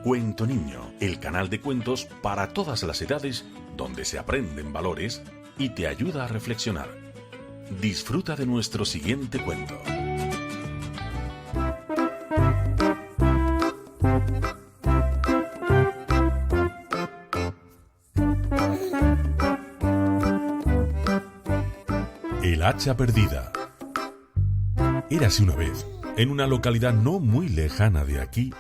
Cuento Niño, el canal de cuentos para todas las edades donde se aprenden valores y te ayuda a reflexionar. Disfruta de nuestro siguiente cuento. El hacha perdida. Érase una vez, en una localidad no muy lejana de aquí,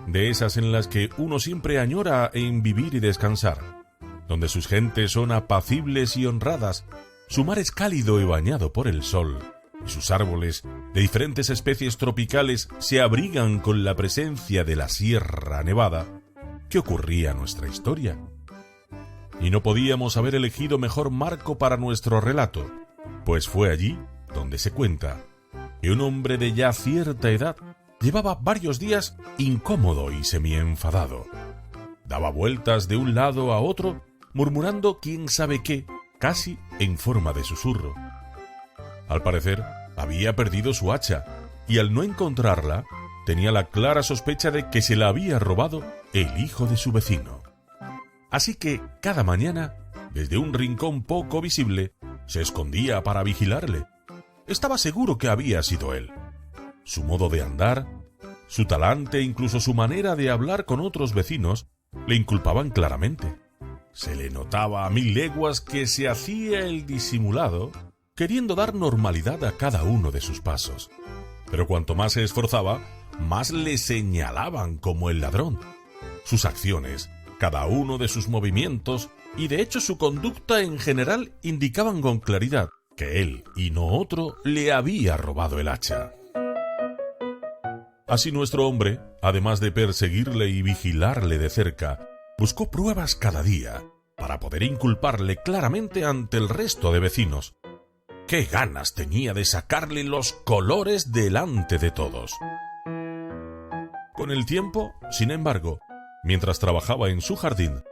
de esas en las que uno siempre añora en vivir y descansar, donde sus gentes son apacibles y honradas, su mar es cálido y bañado por el sol, y sus árboles de diferentes especies tropicales se abrigan con la presencia de la Sierra Nevada. ¿Qué ocurría en nuestra historia? Y no podíamos haber elegido mejor marco para nuestro relato, pues fue allí donde se cuenta que un hombre de ya cierta edad llevaba varios días incómodo y semi-enfadado. Daba vueltas de un lado a otro, murmurando quién sabe qué, casi en forma de susurro. Al parecer, había perdido su hacha, y al no encontrarla, tenía la clara sospecha de que se la había robado el hijo de su vecino. Así que, cada mañana, desde un rincón poco visible, se escondía para vigilarle. Estaba seguro que había sido él. Su modo de andar, su talante e incluso su manera de hablar con otros vecinos le inculpaban claramente. Se le notaba a 1000 leguas que se hacía el disimulado, queriendo dar normalidad a cada uno de sus pasos. Pero cuanto más se esforzaba, más le señalaban como el ladrón. Sus acciones, cada uno de sus movimientos y de hecho su conducta en general indicaban con claridad que él y no otro le había robado el hacha. Así nuestro hombre, además de perseguirle y vigilarle de cerca, buscó pruebas cada día para poder inculparle claramente ante el resto de vecinos. ¡Qué ganas tenía de sacarle los colores delante de todos! Con el tiempo, sin embargo, mientras trabajaba en su jardín,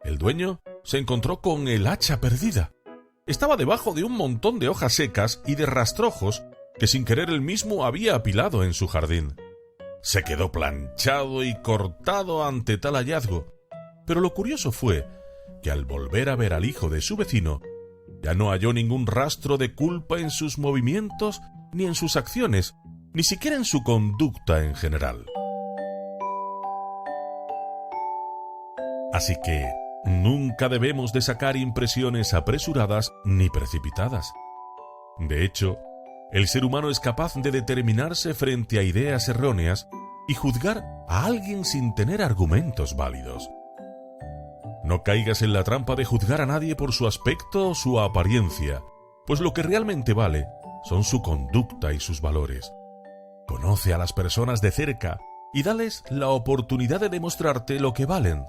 el dueño se encontró con el hacha perdida. Estaba debajo de un montón de hojas secas y de rastrojos que sin querer él mismo había apilado en su jardín. Se quedó planchado y cortado ante tal hallazgo, pero lo curioso fue que al volver a ver al hijo de su vecino, ya no halló ningún rastro de culpa en sus movimientos, ni en sus acciones, ni siquiera en su conducta en general. Así que nunca debemos de sacar impresiones apresuradas ni precipitadas. De hecho, el ser humano es capaz de determinarse frente a ideas erróneas y juzgar a alguien sin tener argumentos válidos. No caigas en la trampa de juzgar a nadie por su aspecto o su apariencia, pues lo que realmente vale son su conducta y sus valores. Conoce a las personas de cerca y dales la oportunidad de demostrarte lo que valen.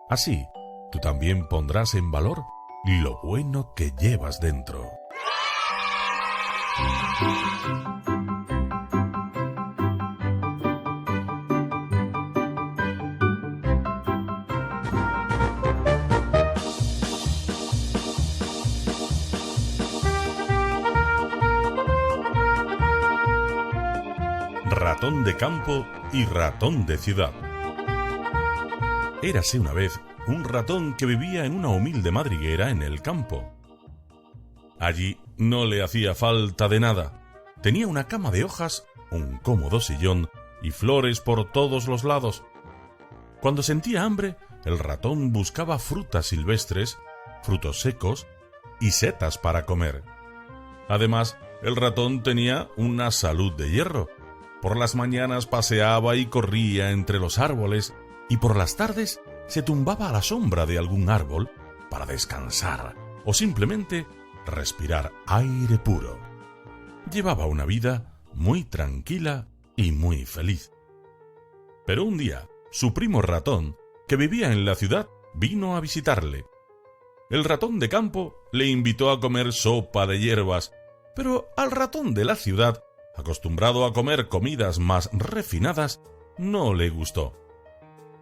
Así, tú también pondrás en valor lo bueno que llevas dentro. Ratón de campo y ratón de ciudad. Érase una vez un ratón que vivía en una humilde madriguera en el campo. Allí no le hacía falta de nada. Tenía una cama de hojas, un cómodo sillón y flores por todos los lados. Cuando sentía hambre, el ratón buscaba frutas silvestres, frutos secos y setas para comer. Además, el ratón tenía una salud de hierro. Por las mañanas paseaba y corría entre los árboles y por las tardes se tumbaba a la sombra de algún árbol para descansar o simplemente respirar aire puro. Llevaba una vida muy tranquila y muy feliz. Pero un día, su primo ratón, que vivía en la ciudad, vino a visitarle. El ratón de campo le invitó a comer sopa de hierbas, pero al ratón de la ciudad, acostumbrado a comer comidas más refinadas, no le gustó.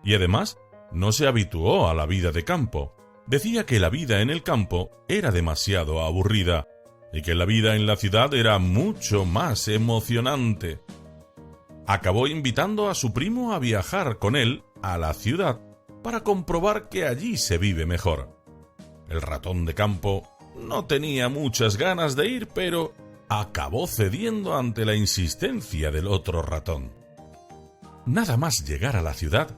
Y además, no se habituó a la vida de campo. Decía que la vida en el campo era demasiado aburrida y que la vida en la ciudad era mucho más emocionante. Acabó invitando a su primo a viajar con él a la ciudad para comprobar que allí se vive mejor. El ratón de campo no tenía muchas ganas de ir, pero acabó cediendo ante la insistencia del otro ratón. Nada más llegar a la ciudad,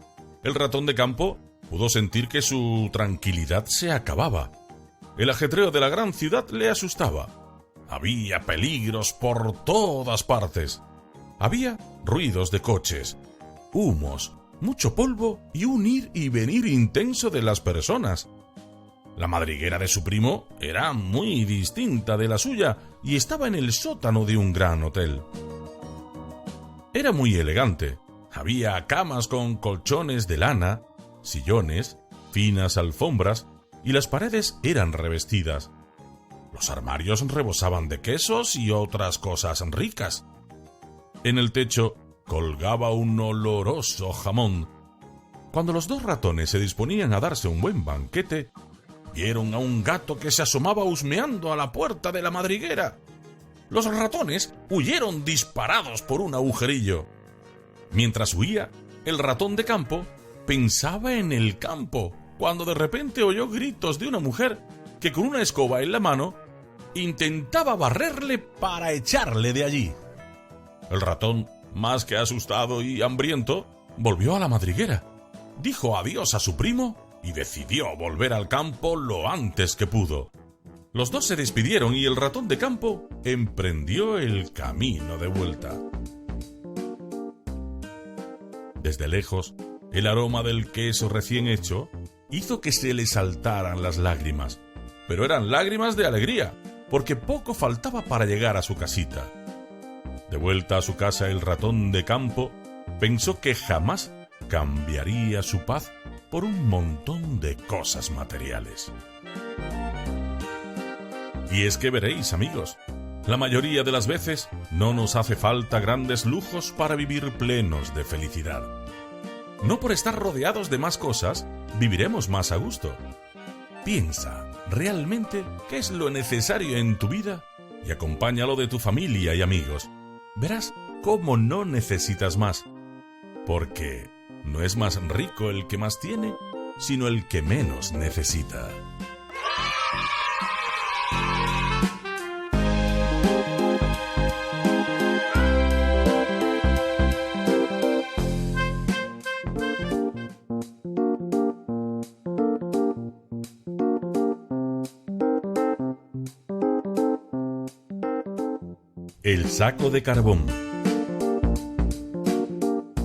el ratón de campo pudo sentir que su tranquilidad se acababa. El ajetreo de la gran ciudad le asustaba. Había peligros por todas partes. Había ruidos de coches, humos, mucho polvo y un ir y venir intenso de las personas. La madriguera de su primo era muy distinta de la suya y estaba en el sótano de un gran hotel. Era muy elegante. Había camas con colchones de lana, sillones, finas alfombras y las paredes eran revestidas. Los armarios rebosaban de quesos y otras cosas ricas. En el techo colgaba un oloroso jamón. Cuando los dos ratones se disponían a darse un buen banquete, vieron a un gato que se asomaba husmeando a la puerta de la madriguera. Los ratones huyeron disparados por un agujerillo. Mientras huía, el ratón de campo pensaba en el campo, cuando de repente oyó gritos de una mujer que con una escoba en la mano intentaba barrerle para echarle de allí. El ratón, más que asustado y hambriento, volvió a la madriguera, dijo adiós a su primo y decidió volver al campo lo antes que pudo. Los dos se despidieron y el ratón de campo emprendió el camino de vuelta. Desde lejos, el aroma del queso recién hecho hizo que se le saltaran las lágrimas, pero eran lágrimas de alegría, porque poco faltaba para llegar a su casita. De vuelta a su casa, el ratón de campo pensó que jamás cambiaría su paz por un montón de cosas materiales. Y es que veréis, amigos, la mayoría de las veces no nos hace falta grandes lujos para vivir plenos de felicidad. No por estar rodeados de más cosas, viviremos más a gusto. Piensa realmente qué es lo necesario en tu vida y acompáñalo de tu familia y amigos. Verás cómo no necesitas más, porque no es más rico el que más tiene, sino el que menos necesita. El saco de carbón.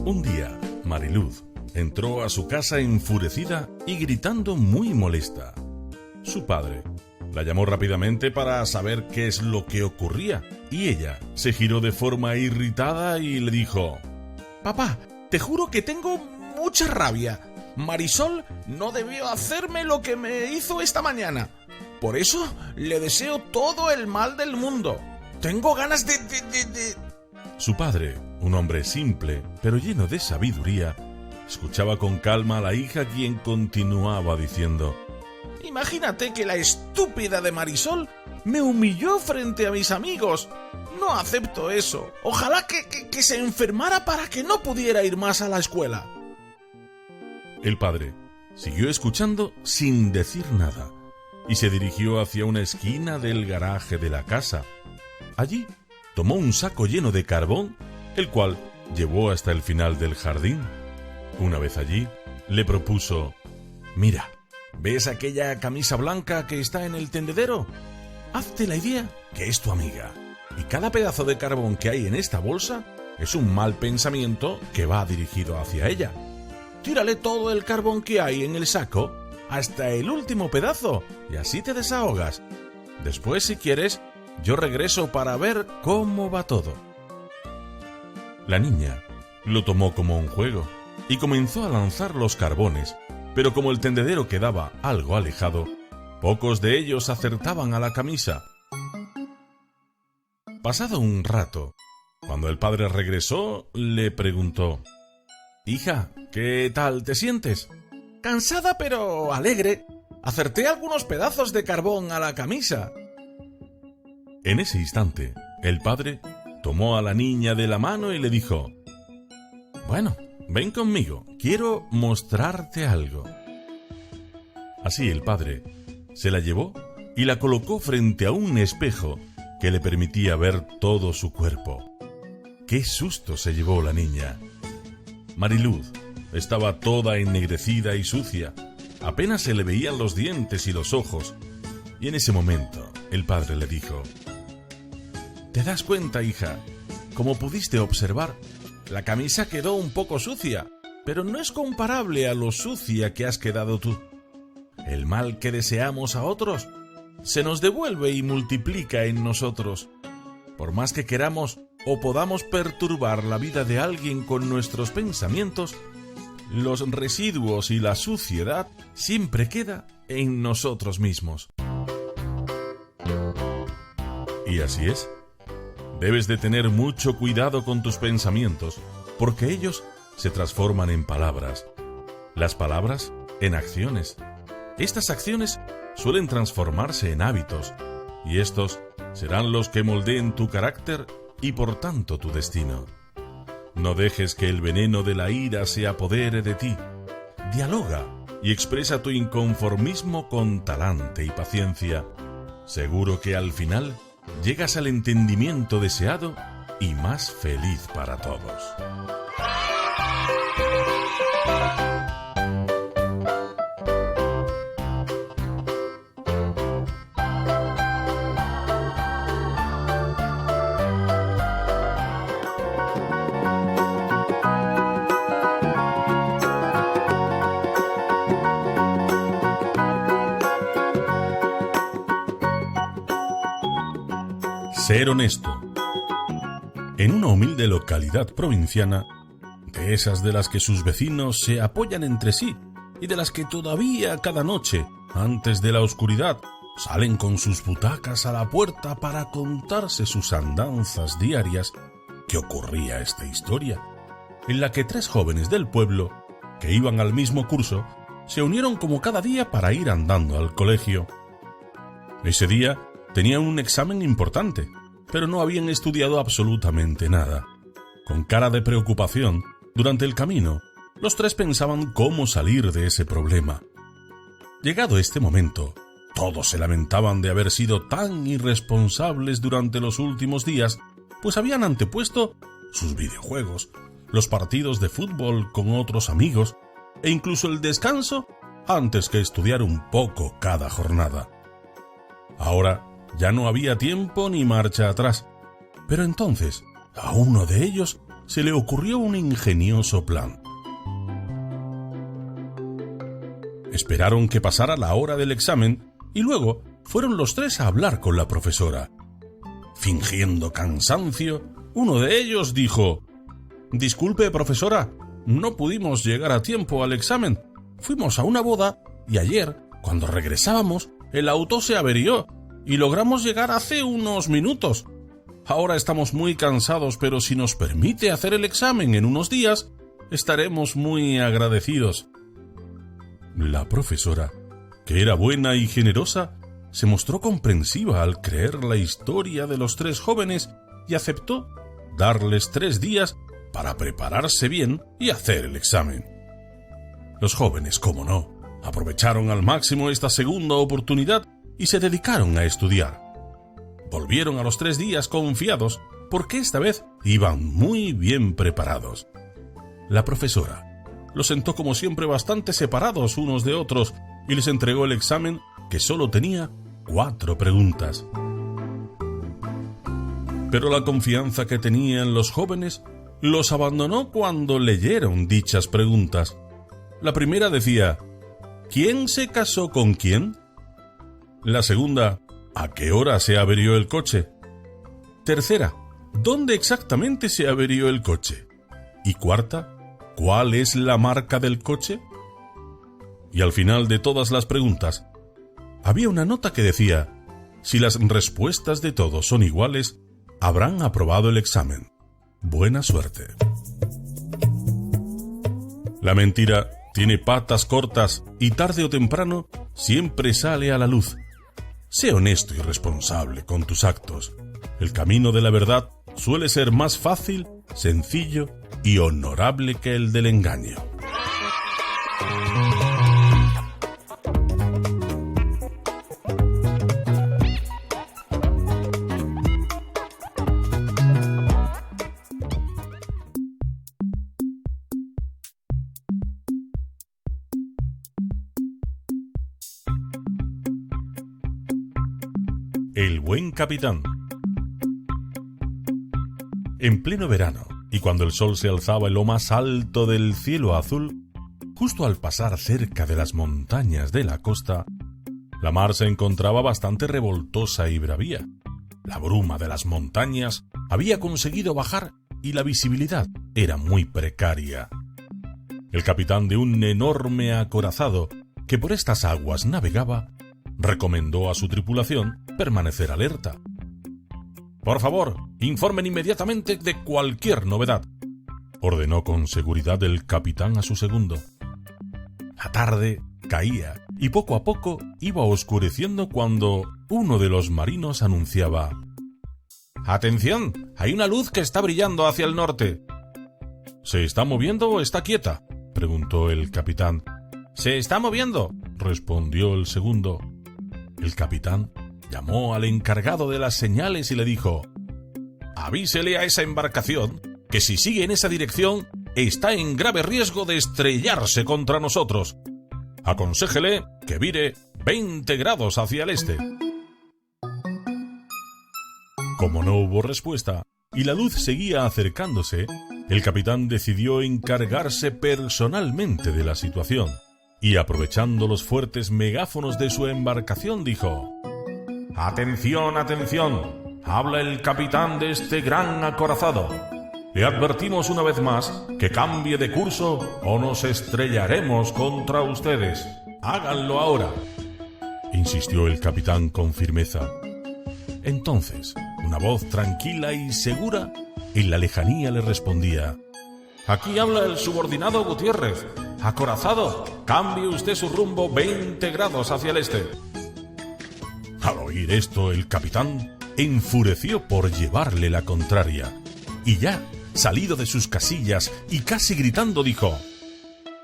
Un día, Mariluz entró a su casa enfurecida y gritando muy molesta. Su padre la llamó rápidamente para saber qué es lo que ocurría, y ella se giró de forma irritada y le dijo: «Papá, te juro que tengo mucha rabia. Marisol no debió hacerme lo que me hizo esta mañana. Por eso le deseo todo el mal del mundo. Tengo ganas de... Su padre, un hombre simple, pero lleno de sabiduría, escuchaba con calma a la hija, quien continuaba diciendo: «Imagínate que la estúpida de Marisol me humilló frente a mis amigos. No acepto eso. Ojalá que se enfermara para que no pudiera ir más a la escuela». El padre siguió escuchando sin decir nada y se dirigió hacia una esquina del garaje de la casa. Allí tomó un saco lleno de carbón, el cual llevó hasta el final del jardín. Una vez allí, le propuso: «Mira, ¿ves aquella camisa blanca que está en el tendedero? Hazte la idea que es tu amiga, y cada pedazo de carbón que hay en esta bolsa es un mal pensamiento que va dirigido hacia ella. Tírale todo el carbón que hay en el saco, hasta el último pedazo, y así te desahogas. Después, si quieres, yo regreso para ver cómo va todo». La niña lo tomó como un juego y comenzó a lanzar los carbones, pero como el tendedero quedaba algo alejado, pocos de ellos acertaban a la camisa. Pasado un rato, cuando el padre regresó, le preguntó: «Hija, ¿qué tal te sientes?» «Cansada pero alegre. Acerté algunos pedazos de carbón a la camisa». En ese instante, el padre tomó a la niña de la mano y le dijo: «Bueno, ven conmigo, quiero mostrarte algo. Así el padre se la llevó y la colocó frente a un espejo que le permitía ver todo su cuerpo. ¡Qué susto se llevó la niña! Mariluz estaba toda ennegrecida y sucia, apenas se le veían los dientes y los ojos, y en ese momento el padre le dijo: ¿Te das cuenta, hija? Como pudiste observar, la camisa quedó un poco sucia, pero no es comparable a lo sucia que has quedado tú. El mal que deseamos a otros se nos devuelve y multiplica en nosotros. Por más que queramos o podamos perturbar la vida de alguien con nuestros pensamientos, los residuos y la suciedad siempre queda en nosotros mismos. Y así es. Debes de tener mucho cuidado con tus pensamientos, porque ellos se transforman en palabras. Las palabras en acciones. Estas acciones suelen transformarse en hábitos, y estos serán los que moldeen tu carácter y por tanto tu destino. No dejes que el veneno de la ira se apodere de ti. Dialoga y expresa tu inconformismo con talante y paciencia. Seguro que al final llegas al entendimiento deseado y más feliz para todos. Ser honesto. En una humilde localidad provinciana, de esas de las que sus vecinos se apoyan entre sí y de las que todavía cada noche, antes de la oscuridad, salen con sus butacas a la puerta para contarse sus andanzas diarias, que ocurría esta historia, en la que 3 jóvenes del pueblo, que iban al mismo curso, se unieron como cada día para ir andando al colegio. Ese día tenían un examen importante, pero no habían estudiado absolutamente nada. Con cara de preocupación, durante el camino, los 3 pensaban cómo salir de ese problema. Llegado este momento, todos se lamentaban de haber sido tan irresponsables durante los últimos días, pues habían antepuesto sus videojuegos, los partidos de fútbol con otros amigos e incluso el descanso antes que estudiar un poco cada jornada. Ahora ya no había tiempo ni marcha atrás, pero entonces a uno de ellos se le ocurrió un ingenioso plan. Esperaron que pasara la hora del examen y luego fueron los 3 a hablar con la profesora. Fingiendo cansancio, uno de ellos dijo: «Disculpe, profesora, no pudimos llegar a tiempo al examen. Fuimos a una boda y ayer, cuando regresábamos, el auto se averió y logramos llegar hace unos minutos. Ahora estamos muy cansados, pero si nos permite hacer el examen en unos días, estaremos muy agradecidos». La profesora, que era buena y generosa, se mostró comprensiva al creer la historia de los 3 jóvenes y aceptó darles 3 días para prepararse bien y hacer el examen. Los jóvenes, como no, aprovecharon al máximo esta segunda oportunidad y se dedicaron a estudiar. Volvieron a los 3 días confiados porque esta vez iban muy bien preparados. La profesora los sentó como siempre bastante separados unos de otros y les entregó el examen, que solo tenía 4 preguntas. Pero la confianza que tenían los jóvenes los abandonó cuando leyeron dichas preguntas. La primera decía: ¿quién se casó con quién? La segunda: ¿a qué hora se averió el coche? Tercera: ¿dónde exactamente se averió el coche? Y cuarta: ¿cuál es la marca del coche? Y al final de todas las preguntas, había una nota que decía: si las respuestas de todos son iguales, habrán aprobado el examen. Buena suerte. La mentira tiene patas cortas y tarde o temprano siempre sale a la luz. Sé honesto y responsable con tus actos. El camino de la verdad suele ser más fácil, sencillo y honorable que el del engaño. El buen capitán. En pleno verano, y cuando el sol se alzaba en lo más alto del cielo azul, justo al pasar cerca de las montañas de la costa, la mar se encontraba bastante revoltosa y bravía. La bruma de las montañas había conseguido bajar y la visibilidad era muy precaria. El capitán de un enorme acorazado que por estas aguas navegaba recomendó a su tripulación permanecer alerta. «Por favor, informen inmediatamente de cualquier novedad», ordenó con seguridad el capitán a su segundo. La tarde caía y poco a poco iba oscureciendo cuando uno de los marinos anunciaba: «¡Atención! Hay una luz que está brillando hacia el norte». «¿Se está moviendo o está quieta?», preguntó el capitán. «Se está moviendo», respondió el segundo. El capitán llamó al encargado de las señales y le dijo: «Avísele a esa embarcación que si sigue en esa dirección está en grave riesgo de estrellarse contra nosotros. Aconséjele que vire 20 grados hacia el este». Como no hubo respuesta y la luz seguía acercándose, el capitán decidió encargarse personalmente de la situación y, aprovechando los fuertes megáfonos de su embarcación, dijo: «Atención, atención, habla el capitán de este gran acorazado. Le advertimos una vez más que cambie de curso o nos estrellaremos contra ustedes. Háganlo ahora», insistió el capitán con firmeza. Entonces, una voz tranquila y segura en la lejanía le respondía: «Aquí habla el subordinado Gutiérrez. Acorazado, cambie usted su rumbo 20 grados hacia el este». Al oír esto, el capitán enfureció por llevarle la contraria, y ya, salido de sus casillas y casi gritando, dijo: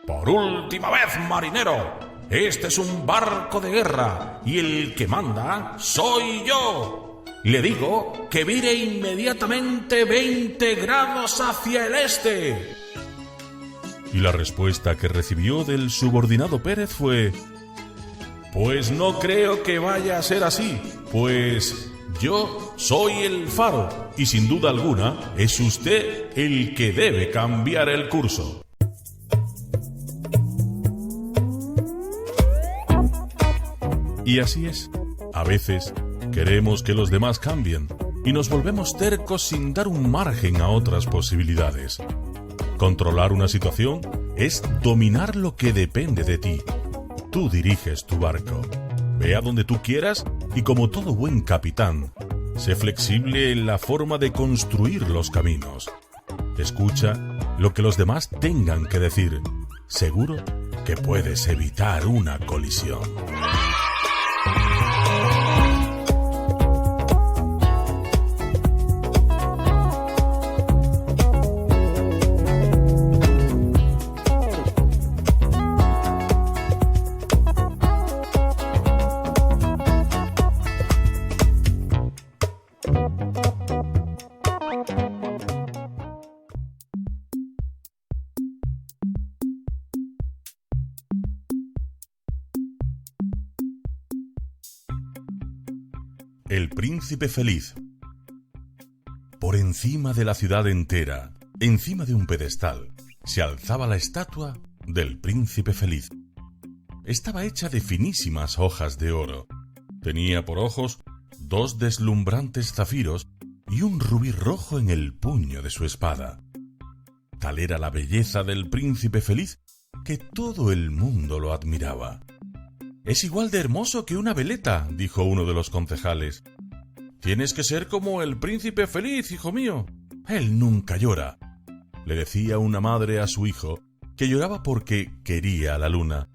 «Por última vez, marinero, este es un barco de guerra, y el que manda soy yo. Le digo que vire inmediatamente 20 grados hacia el este». Y la respuesta que recibió del subordinado Pérez fue: «Pues no creo que vaya a ser así, pues yo soy el faro, y sin duda alguna es usted el que debe cambiar el curso». Y así es. A veces queremos que los demás cambien y nos volvemos tercos sin dar un margen a otras posibilidades. Controlar una situación es dominar lo que depende de ti. Tú diriges tu barco. Ve a donde tú quieras y, como todo buen capitán, sé flexible en la forma de construir los caminos. Escucha lo que los demás tengan que decir. Seguro que puedes evitar una colisión. El príncipe feliz. Por encima de la ciudad entera, encima de un pedestal, se alzaba la estatua del príncipe feliz. Estaba hecha de finísimas hojas de oro. Tenía por ojos 2 deslumbrantes zafiros y un rubí rojo en el puño de su espada. Tal era la belleza del príncipe feliz que todo el mundo lo admiraba. «Es igual de hermoso que una veleta», dijo uno de los concejales. «Tienes que ser como el príncipe feliz, hijo mío. Él nunca llora», le decía una madre a su hijo, que lloraba porque quería a la luna.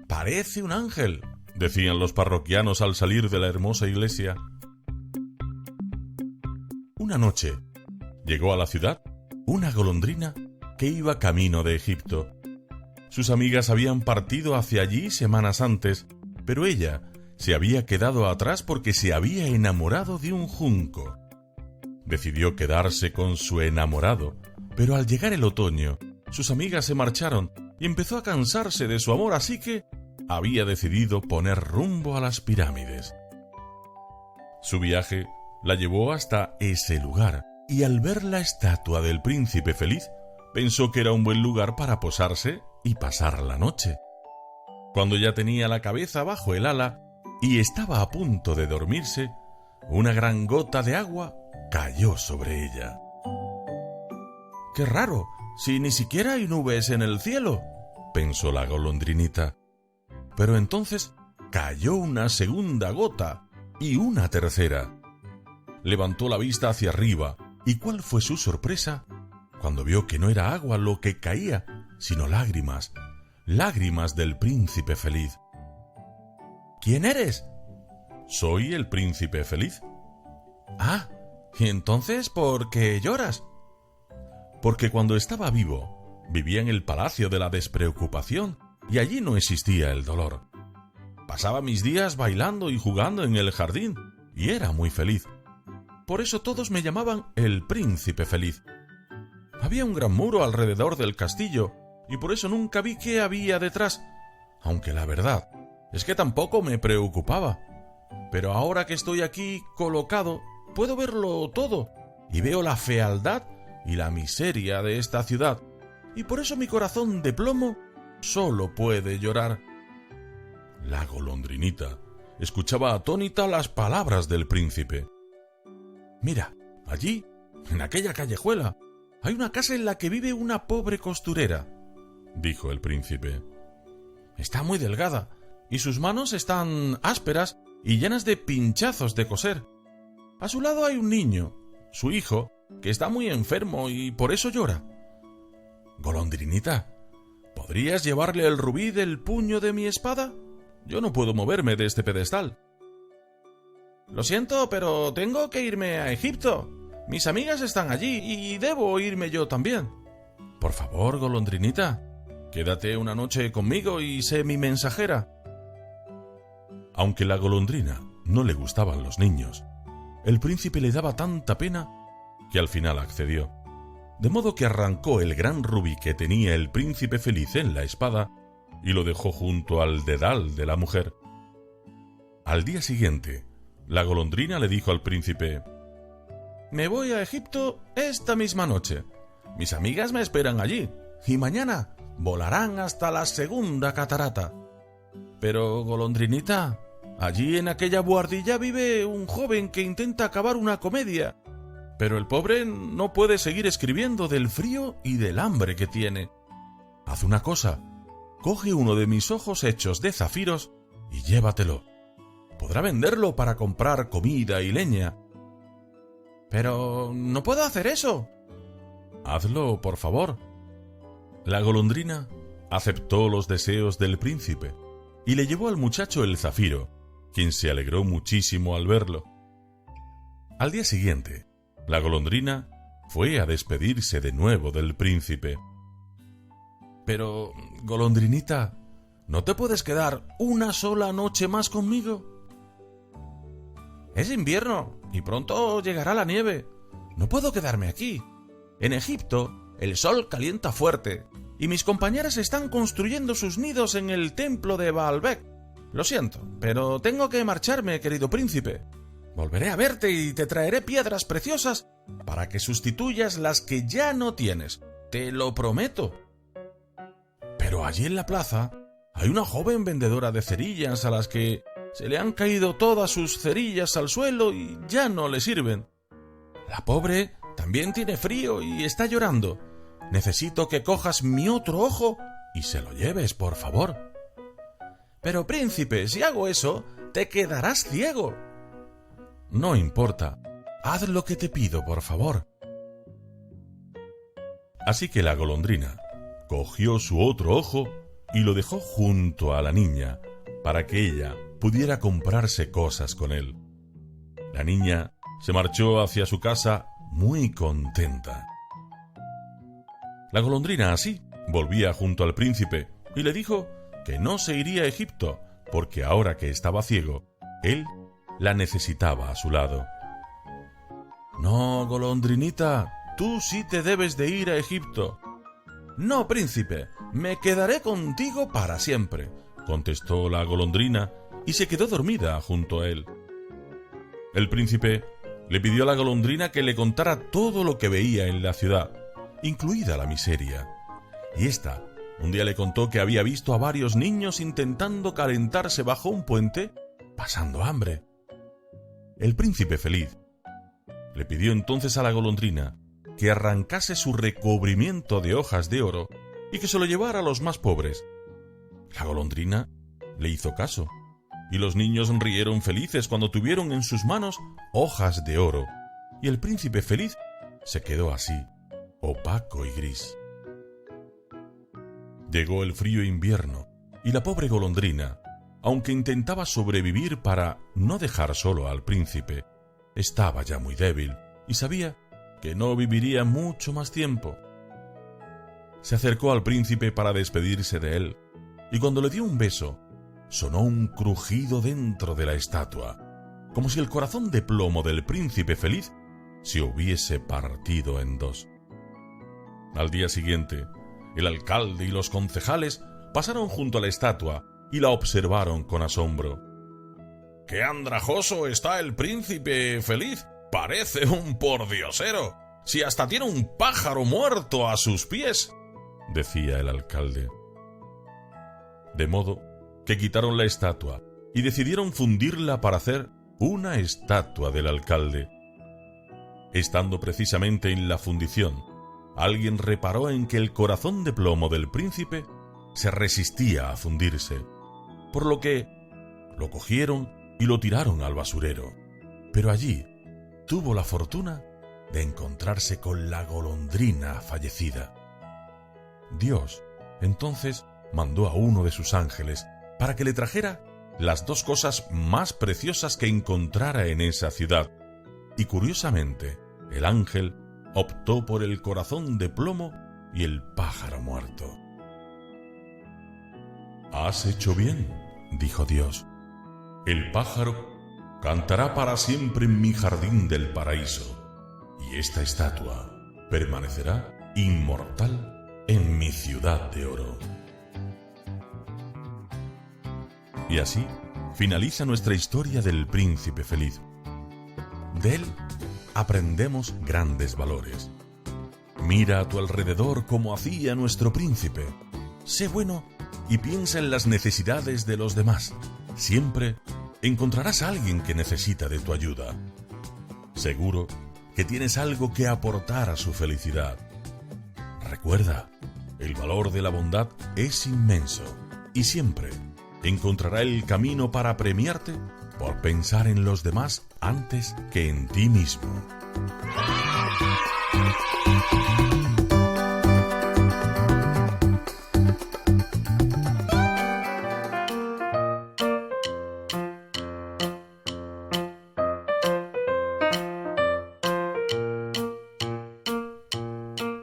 «Parece un ángel», decían los parroquianos al salir de la hermosa iglesia. Una noche llegó a la ciudad una golondrina que iba camino de Egipto. Sus amigas habían partido hacia allí semanas antes, pero ella se había quedado atrás porque se había enamorado de un junco. Decidió quedarse con su enamorado, pero al llegar el otoño, sus amigas se marcharon y empezó a cansarse de su amor, así que había decidido poner rumbo a las pirámides. Su viaje la llevó hasta ese lugar, y al ver la estatua del príncipe feliz, pensó que era un buen lugar para posarse y pasar la noche. Cuando ya tenía la cabeza bajo el ala y estaba a punto de dormirse, una gran gota de agua cayó sobre ella. ¡Qué raro! Si ni siquiera hay nubes en el cielo, pensó la golondrinita. Pero entonces cayó una segunda gota y una tercera. Levantó la vista hacia arriba, y ¿cuál fue su sorpresa cuando vio que no era agua lo que caía, sino lágrimas, lágrimas del príncipe feliz? ¿Quién eres? Soy el príncipe feliz. Ah, ¿y entonces por qué lloras? Porque cuando estaba vivo, vivía en el palacio de la despreocupación y allí no existía el dolor. Pasaba mis días bailando y jugando en el jardín y era muy feliz. Por eso todos me llamaban el príncipe feliz. Había un gran muro alrededor del castillo y por eso nunca vi qué había detrás, aunque la verdad es que tampoco me preocupaba. Pero ahora que estoy aquí colocado, puedo verlo todo y veo la fealdad y la miseria de esta ciudad, y por eso mi corazón de plomo solo puede llorar. La golondrinita escuchaba atónita las palabras del príncipe. Mira, allí, en aquella callejuela, hay una casa en la que vive una pobre costurera, dijo el príncipe. Está muy delgada, y sus manos están ásperas y llenas de pinchazos de coser. A su lado hay un niño, su hijo, que está muy enfermo y por eso llora. Golondrinita, ¿podrías llevarle el rubí del puño de mi espada? Yo no puedo moverme de este pedestal. Lo siento, pero tengo que irme a Egipto. Mis amigas están allí y debo irme yo también. Por favor, golondrinita, quédate una noche conmigo y sé mi mensajera. Aunque la golondrina no le gustaban los niños, el príncipe le daba tanta pena que al final accedió. De modo que arrancó el gran rubí que tenía el príncipe feliz en la espada y lo dejó junto al dedal de la mujer. Al día siguiente, la golondrina le dijo al príncipe: «Me voy a Egipto esta misma noche. Mis amigas me esperan allí y mañana volarán hasta la segunda catarata. Pero, golondrinita, allí en aquella buhardilla vive un joven que intenta acabar una comedia. Pero el pobre no puede seguir escribiendo del frío y del hambre que tiene. Haz una cosa, coge uno de mis ojos hechos de zafiros y llévatelo. Podrá venderlo para comprar comida y leña». «Pero no puedo hacer eso». «Hazlo, por favor». La golondrina aceptó los deseos del príncipe y le llevó al muchacho el zafiro, quien se alegró muchísimo al verlo. Al día siguiente, la golondrina fue a despedirse de nuevo del príncipe. «Pero, golondrinita, ¿no te puedes quedar una sola noche más conmigo?» «Es invierno y pronto llegará la nieve. No puedo quedarme aquí. En Egipto el sol calienta fuerte y mis compañeras están construyendo sus nidos en el templo de Baalbek. Lo siento, pero tengo que marcharme, querido príncipe. Volveré a verte y te traeré piedras preciosas para que sustituyas las que ya no tienes. Te lo prometo». Pero allí en la plaza hay una joven vendedora de cerillas a las que se le han caído todas sus cerillas al suelo y ya no le sirven. La pobre también tiene frío y está llorando. Necesito que cojas mi otro ojo y se lo lleves, por favor. «Pero, príncipe, si hago eso, te quedarás ciego». «No importa. Haz lo que te pido, por favor». Así que la golondrina cogió su otro ojo y lo dejó junto a la niña para que ella pudiera comprarse cosas con él. La niña se marchó hacia su casa muy contenta. La golondrina así volvía junto al príncipe y le dijo que no se iría a Egipto, porque ahora que estaba ciego, él la necesitaba a su lado. «No, golondrinita, tú sí te debes de ir a Egipto». «No, príncipe, me quedaré contigo para siempre», contestó la golondrina y se quedó dormida junto a él. El príncipe le pidió a la golondrina que le contara todo lo que veía en la ciudad, incluida la miseria. Y ésta un día le contó que había visto a varios niños intentando calentarse bajo un puente, pasando hambre. El príncipe feliz le pidió entonces a la golondrina que arrancase su recubrimiento de hojas de oro y que se lo llevara a los más pobres. La golondrina le hizo caso, y los niños rieron felices cuando tuvieron en sus manos hojas de oro, y el príncipe feliz se quedó así, opaco y gris. Llegó el frío invierno, y la pobre golondrina, aunque intentaba sobrevivir para no dejar solo al príncipe, estaba ya muy débil y sabía que no viviría mucho más tiempo. Se acercó al príncipe para despedirse de él, y cuando le dio un beso, sonó un crujido dentro de la estatua, como si el corazón de plomo del príncipe feliz se hubiese partido en dos. Al día siguiente, el alcalde y los concejales pasaron junto a la estatua y la observaron con asombro. «¡Qué andrajoso está el príncipe feliz! Parece un pordiosero, si hasta tiene un pájaro muerto a sus pies», decía el alcalde. De modo que quitaron la estatua y decidieron fundirla para hacer una estatua del alcalde. Estando precisamente en la fundición, alguien reparó en que el corazón de plomo del príncipe se resistía a fundirse, por lo que lo cogieron y lo tiraron al basurero. Pero allí tuvo la fortuna de encontrarse con la golondrina fallecida. Dios entonces mandó a uno de sus ángeles para que le trajera las dos cosas más preciosas que encontrara en esa ciudad, y curiosamente el ángel optó por el corazón de plomo y el pájaro muerto. «Has hecho bien», dijo Dios. «El pájaro cantará para siempre en mi jardín del paraíso, y esta estatua permanecerá inmortal en mi ciudad de oro». Y así finaliza nuestra historia del príncipe feliz. De él aprendemos grandes valores. Mira a tu alrededor como hacía nuestro príncipe. Sé bueno y piensa en las necesidades de los demás. Siempre encontrarás a alguien que necesita de tu ayuda. Seguro que tienes algo que aportar a su felicidad. Recuerda, el valor de la bondad es inmenso y siempre encontrará el camino para premiarte por pensar en los demás antes que en ti mismo.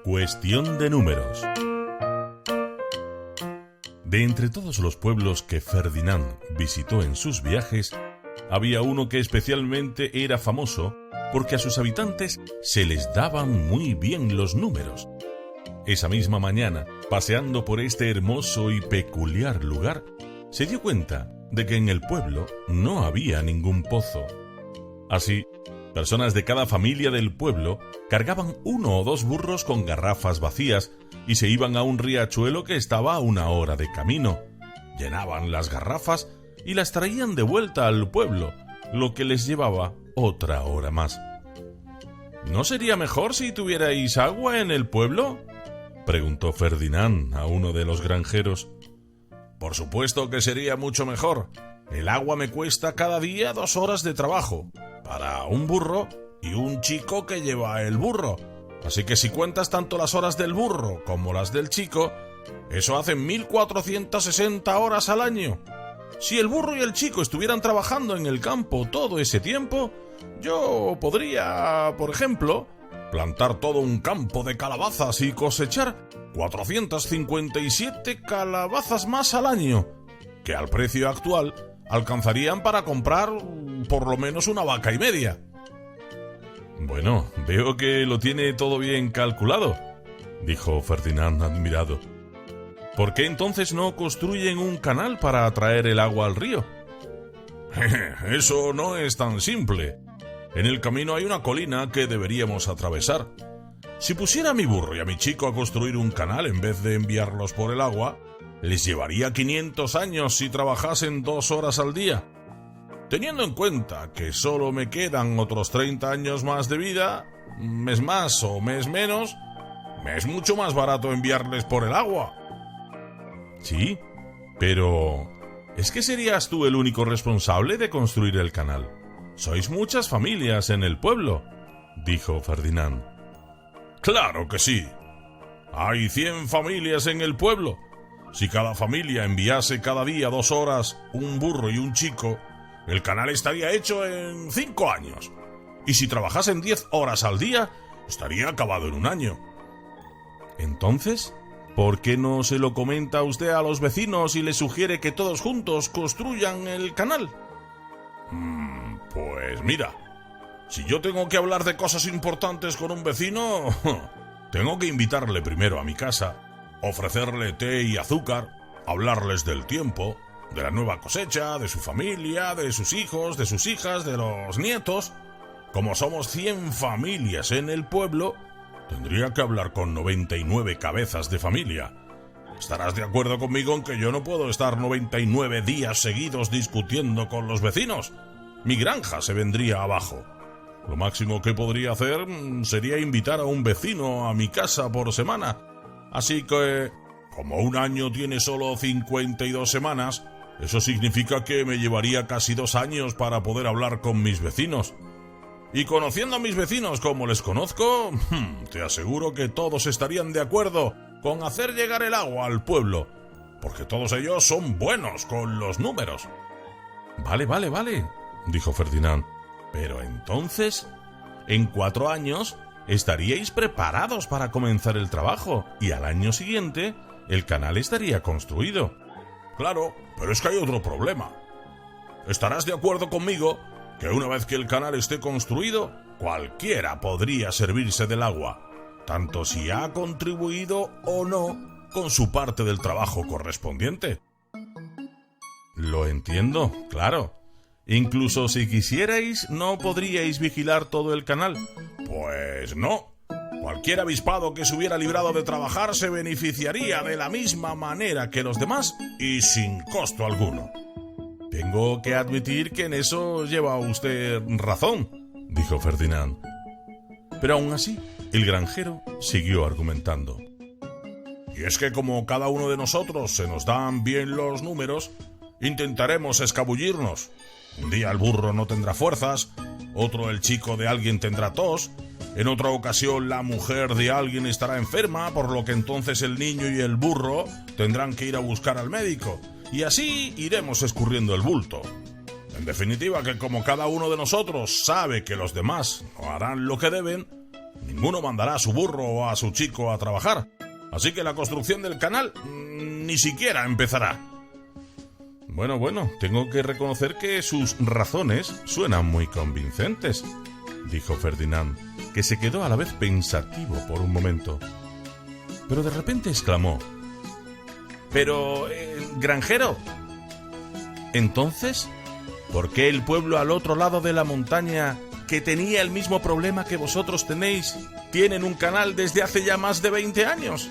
Cuestión de números. De entre todos los pueblos que Ferdinand visitó en sus viajes, había uno que especialmente era famoso porque a sus habitantes se les daban muy bien los números. Esa misma mañana, paseando por este hermoso y peculiar lugar, se dio cuenta de que en el pueblo no había ningún pozo. Así, personas de cada familia del pueblo cargaban 1 o 2 burros con garrafas vacías y se iban a un riachuelo que estaba a 1 hora de camino. Llenaban las garrafas y las traían de vuelta al pueblo, lo que les llevaba otra hora más. ¿No sería mejor si tuvierais agua en el pueblo?, preguntó Ferdinand a uno de los granjeros. Por supuesto que sería mucho mejor. El agua me cuesta cada día 2 horas de trabajo, para un burro y un chico que lleva el burro. Así que si cuentas tanto las horas del burro como las del chico, eso hace 1460 horas al año. Si el burro y el chico estuvieran trabajando en el campo todo ese tiempo, yo podría, por ejemplo, plantar todo un campo de calabazas y cosechar 457 calabazas más al año, que al precio actual alcanzarían para comprar por lo menos una vaca y media. Bueno, veo que lo tiene todo bien calculado, dijo Ferdinand admirado. ¿Por qué entonces no construyen un canal para atraer el agua al río? Eso no es tan simple. En el camino hay una colina que deberíamos atravesar. Si pusiera a mi burro y a mi chico a construir un canal en vez de enviarlos por el agua, les llevaría 500 años si trabajasen 2 horas al día. Teniendo en cuenta que solo me quedan otros 30 años más de vida, mes más o mes menos, me es mucho más barato enviarles por el agua. Sí, pero ¿es que serías tú el único responsable de construir el canal? Sois muchas familias en el pueblo, dijo Ferdinand. Claro que sí. Hay 100 familias en el pueblo. Si cada familia enviase cada día 2 horas un burro y un chico, el canal estaría hecho en 5 años. Y si trabajasen 10 horas al día, estaría acabado en 1 año. Entonces, ¿por qué no se lo comenta usted a los vecinos y les sugiere que todos juntos construyan el canal? Pues mira, si yo tengo que hablar de cosas importantes con un vecino, tengo que invitarle primero a mi casa, ofrecerle té y azúcar, hablarles del tiempo, de la nueva cosecha, de su familia, de sus hijos, de sus hijas, de los nietos. Como somos 100 familias en el pueblo, tendría que hablar con 99 cabezas de familia. Estarás de acuerdo conmigo en que yo no puedo estar 99 días seguidos discutiendo con los vecinos. Mi granja se vendría abajo. Lo máximo que podría hacer sería invitar a un vecino a mi casa por semana. Así que, como 1 año tiene solo 52 semanas, eso significa que me llevaría casi 2 años para poder hablar con mis vecinos. Y conociendo a mis vecinos como les conozco, te aseguro que todos estarían de acuerdo con hacer llegar el agua al pueblo, porque todos ellos son buenos con los números. Vale, dijo Ferdinand. Pero entonces, en 4 años, estaríais preparados para comenzar el trabajo y al año siguiente el canal estaría construido. Claro, pero es que hay otro problema. Estarás de acuerdo conmigo que una vez que el canal esté construido, cualquiera podría servirse del agua, tanto si ha contribuido o no con su parte del trabajo correspondiente. Lo entiendo, claro. Incluso si quisierais, ¿no podríais vigilar todo el canal? Pues no. Cualquier avispado que se hubiera librado de trabajar se beneficiaría de la misma manera que los demás y sin costo alguno. Tengo que admitir que en eso lleva usted razón, dijo Ferdinand. Pero aún así, el granjero siguió argumentando. Y es que como cada uno de nosotros se nos dan bien los números, intentaremos escabullirnos. Un día el burro no tendrá fuerzas, otro el chico de alguien tendrá tos, en otra ocasión la mujer de alguien estará enferma, por lo que entonces el niño y el burro tendrán que ir a buscar al médico, y así iremos escurriendo el bulto. En definitiva, que como cada uno de nosotros sabe que los demás no harán lo que deben, ninguno mandará a su burro o a su chico a trabajar, así que la construcción del canal ni siquiera empezará. Bueno, tengo que reconocer que sus razones suenan muy convincentes, dijo Ferdinand, que se quedó a la vez pensativo por un momento. Pero de repente exclamó: «Pero, granjero, entonces, ¿por qué el pueblo al otro lado de la montaña, que tenía el mismo problema que vosotros tenéis, tienen un canal desde hace ya más de 20 años?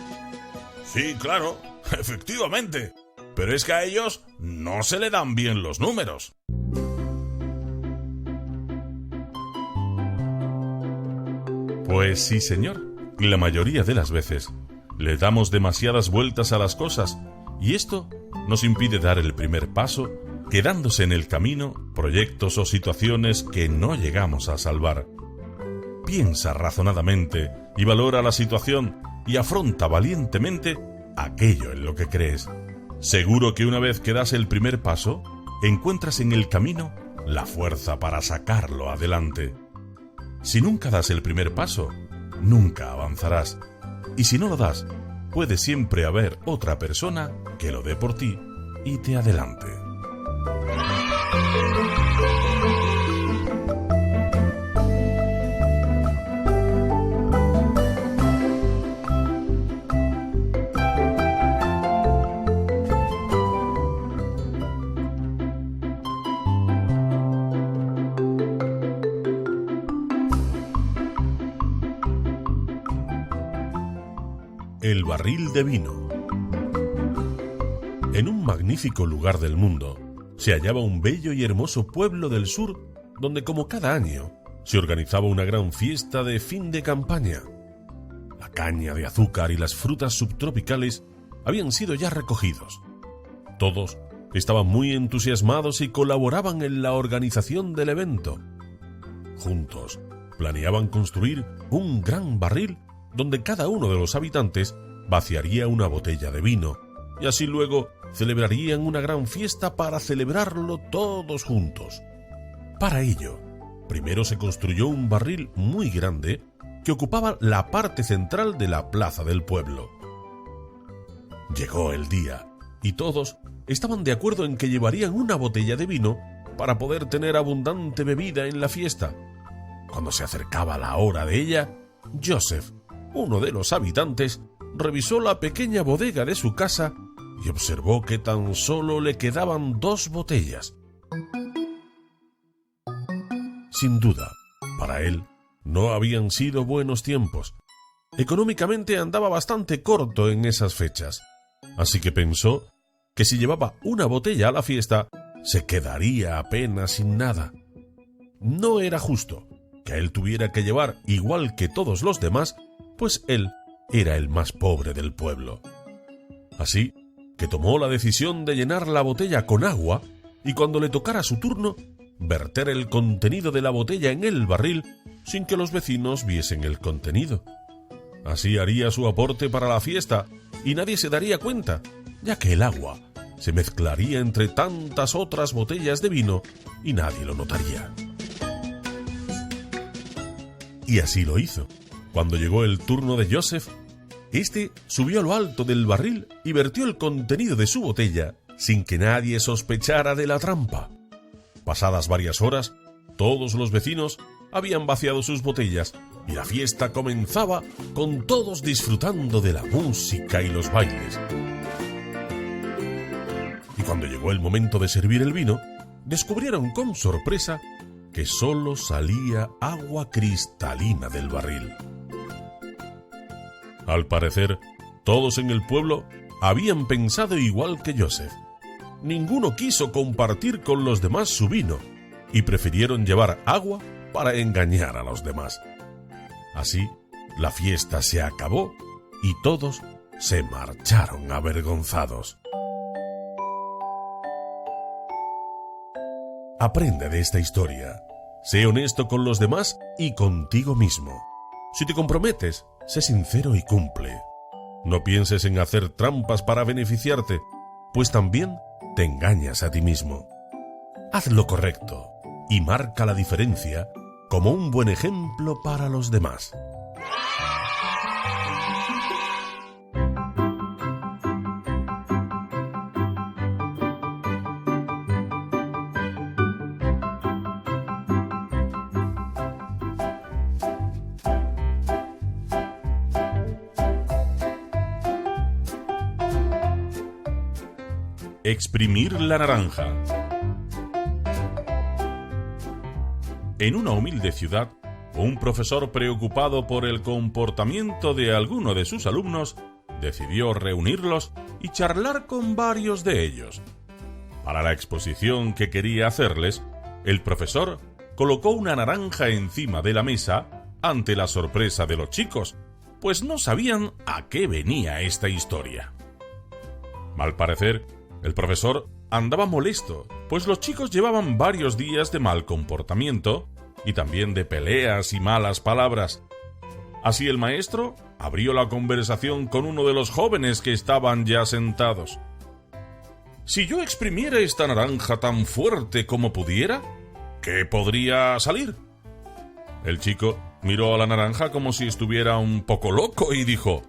Sí, claro, efectivamente. Pero es que a ellos no se le dan bien los números. Pues sí, señor. La mayoría de las veces le damos demasiadas vueltas a las cosas y esto nos impide dar el primer paso, quedándose en el camino proyectos o situaciones que no llegamos a salvar. Piensa razonadamente y valora la situación y afronta valientemente aquello en lo que crees. Seguro que una vez que das el primer paso, encuentras en el camino la fuerza para sacarlo adelante. Si nunca das el primer paso, nunca avanzarás. Y si no lo das, puede siempre haber otra persona que lo dé por ti y te adelante. El barril de vino. En un magnífico lugar del mundo se hallaba un bello y hermoso pueblo del sur donde, como cada año, se organizaba una gran fiesta de fin de campaña. La caña de azúcar y las frutas subtropicales habían sido ya recogidos. Todos estaban muy entusiasmados y colaboraban en la organización del evento. Juntos planeaban construir un gran barril donde cada uno de los habitantes vaciaría una botella de vino, y así luego celebrarían una gran fiesta para celebrarlo todos juntos. Para ello, primero se construyó un barril muy grande que ocupaba la parte central de la plaza del pueblo. Llegó el día, y todos estaban de acuerdo en que llevarían una botella de vino para poder tener abundante bebida en la fiesta. Cuando se acercaba la hora de ella, Joseph, uno de los habitantes, revisó la pequeña bodega de su casa y observó que tan solo le quedaban 2 botellas. Sin duda, para él no habían sido buenos tiempos. Económicamente andaba bastante corto en esas fechas, así que pensó que si llevaba una botella a la fiesta, se quedaría apenas sin nada. No era justo que él tuviera que llevar igual que todos los demás, pues él era el más pobre del pueblo. Así que tomó la decisión de llenar la botella con agua y, cuando le tocara su turno, verter el contenido de la botella en el barril sin que los vecinos viesen el contenido. Así haría su aporte para la fiesta y nadie se daría cuenta, ya que el agua se mezclaría entre tantas otras botellas de vino y nadie lo notaría. Y así lo hizo. Cuando llegó el turno de Joseph, este subió a lo alto del barril y vertió el contenido de su botella sin que nadie sospechara de la trampa. Pasadas varias horas, todos los vecinos habían vaciado sus botellas y la fiesta comenzaba con todos disfrutando de la música y los bailes. Y cuando llegó el momento de servir el vino, descubrieron con sorpresa que solo salía agua cristalina del barril. Al parecer, todos en el pueblo habían pensado igual que Joseph. Ninguno quiso compartir con los demás su vino y prefirieron llevar agua para engañar a los demás. Así, la fiesta se acabó y todos se marcharon avergonzados. Aprende de esta historia. Sé honesto con los demás y contigo mismo. Si te comprometes, sé sincero y cumple. No pienses en hacer trampas para beneficiarte, pues también te engañas a ti mismo. Haz lo correcto y marca la diferencia como un buen ejemplo para los demás. Exprimir la naranja. En una humilde ciudad, un profesor preocupado por el comportamiento de alguno de sus alumnos decidió reunirlos y charlar con varios de ellos. Para la exposición que quería hacerles, el profesor colocó una naranja encima de la mesa ante la sorpresa de los chicos, pues no sabían a qué venía esta historia. Al parecer, el profesor andaba molesto, pues los chicos llevaban varios días de mal comportamiento y también de peleas y malas palabras. Así el maestro abrió la conversación con uno de los jóvenes que estaban ya sentados. Si yo exprimiera esta naranja tan fuerte como pudiera, ¿qué podría salir? El chico Miró a la naranja como si estuviera un poco loco y dijo: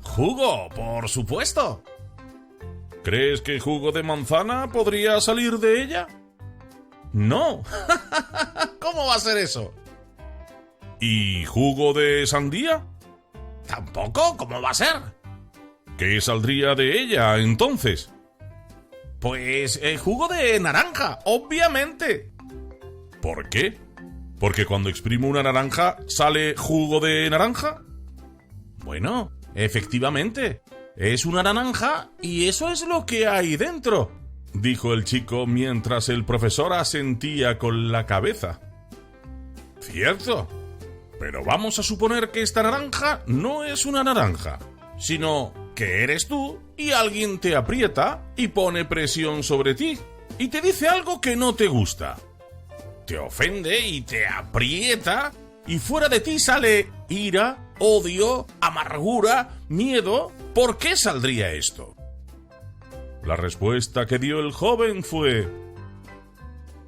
¡Jugo, por supuesto! ¿Crees que jugo de manzana podría salir de ella? No. ¿Cómo va a ser eso? ¿Y jugo de sandía? Tampoco, ¿cómo va a ser? ¿Qué saldría de ella entonces? Pues jugo de naranja, obviamente. ¿Por qué? ¿Porque cuando exprimo una naranja sale jugo de naranja? Bueno, efectivamente, es una naranja y eso es lo que hay dentro, dijo el chico mientras el profesor asentía con la cabeza. Cierto, pero vamos a suponer que esta naranja no es una naranja, sino que eres tú y alguien te aprieta y pone presión sobre ti y te dice algo que no te gusta. Te ofende y te aprieta y fuera de ti sale ira, odio, amargura, miedo. ¿Por qué saldría esto? La respuesta que dio el joven fue: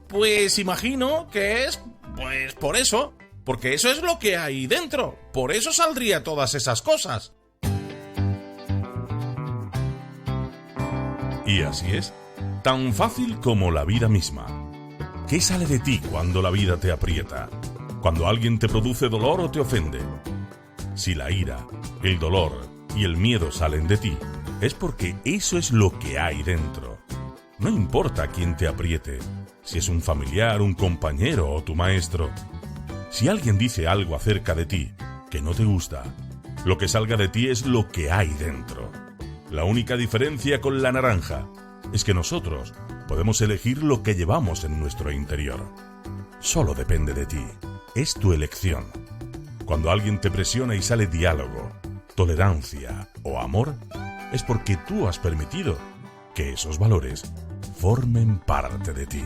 pues imagino que es, pues por eso, porque eso es lo que hay dentro, por eso saldría todas esas cosas. Y así es, tan fácil como la vida misma. ¿Qué sale de ti cuando la vida te aprieta? Cuando alguien te produce dolor o te ofende. Si la ira, el dolor y el miedo salen de ti, es porque eso es lo que hay dentro. No importa quién te apriete, si es un familiar, un compañero o tu maestro. Si alguien dice algo acerca de ti que no te gusta, lo que salga de ti es lo que hay dentro. La única diferencia con la naranja es que nosotros podemos elegir lo que llevamos en nuestro interior. Solo depende de ti. Es tu elección. Cuando alguien te presiona y sale diálogo, tolerancia o amor, es porque tú has permitido que esos valores formen parte de ti.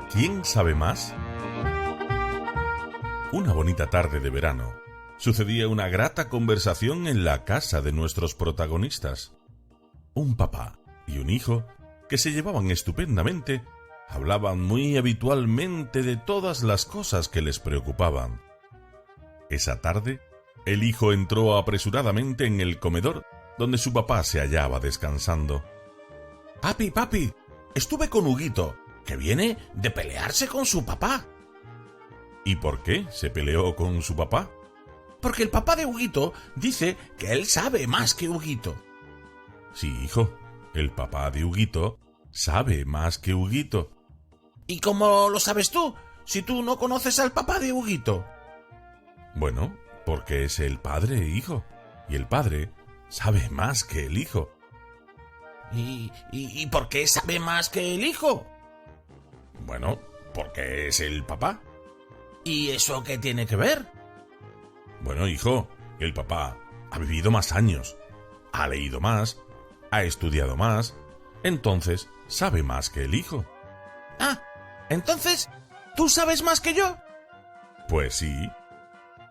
¿Quién sabe más? Una bonita tarde de verano, sucedía una grata conversación en la casa de nuestros protagonistas. Un papá y un hijo, que se llevaban estupendamente, hablaban muy habitualmente de todas las cosas que les preocupaban. Esa tarde, el hijo entró apresuradamente en el comedor donde su papá se hallaba descansando. Papi, estuve con Huguito, que viene de pelearse con su papá. ¿Y por qué se peleó con su papá? Porque el papá de Huguito dice que él sabe más que Huguito. Sí, hijo, el papá de Huguito sabe más que Huguito. ¿Y cómo lo sabes tú, si tú no conoces al papá de Huguito? Bueno, porque es el padre, hijo, y el padre sabe más que el hijo. ¿Y por qué sabe más que el hijo? Bueno, porque es el papá. ¿Y eso qué tiene que ver? Bueno, hijo, el papá ha vivido más años, ha leído más, ha estudiado más, entonces sabe más que el hijo. Ah, entonces, ¿tú sabes más que yo? Pues sí.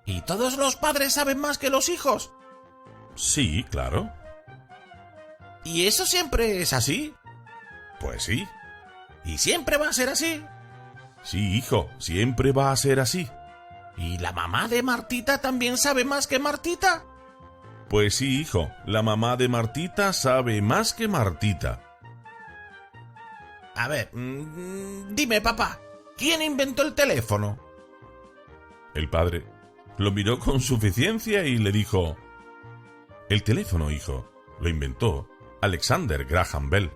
¿Y todos los padres saben más que los hijos? Sí, claro. ¿Y eso siempre es así? Pues sí. ¿Y siempre va a ser así? Sí, hijo, siempre va a ser así. ¿Y la mamá de Martita también sabe más que Martita? Pues sí, hijo, la mamá de Martita sabe más que Martita. A ver, dime, papá, ¿quién inventó el teléfono? El padre lo miró con suficiencia y le dijo: el teléfono, hijo, lo inventó Alexander Graham Bell.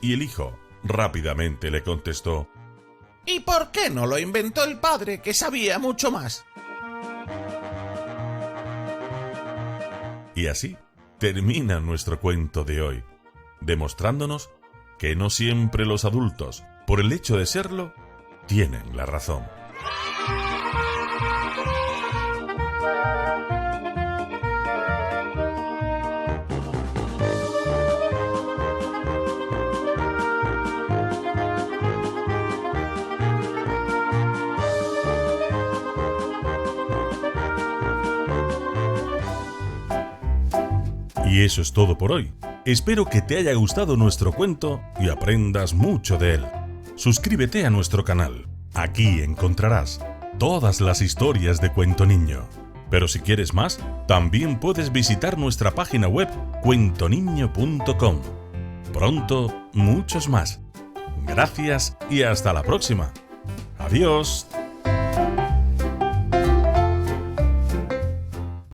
Y el hijo rápidamente le contestó: ¿y por qué no lo inventó el padre, que sabía mucho más? Y así termina nuestro cuento de hoy, demostrándonos que no siempre los adultos, por el hecho de serlo, tienen la razón. Y eso es todo por hoy. Espero que te haya gustado nuestro cuento y aprendas mucho de él. Suscríbete a nuestro canal. Aquí encontrarás todas las historias de Cuento Niño. Pero si quieres más, también puedes visitar nuestra página web cuentoniño.com. Pronto, muchos más. Gracias y hasta la próxima. Adiós.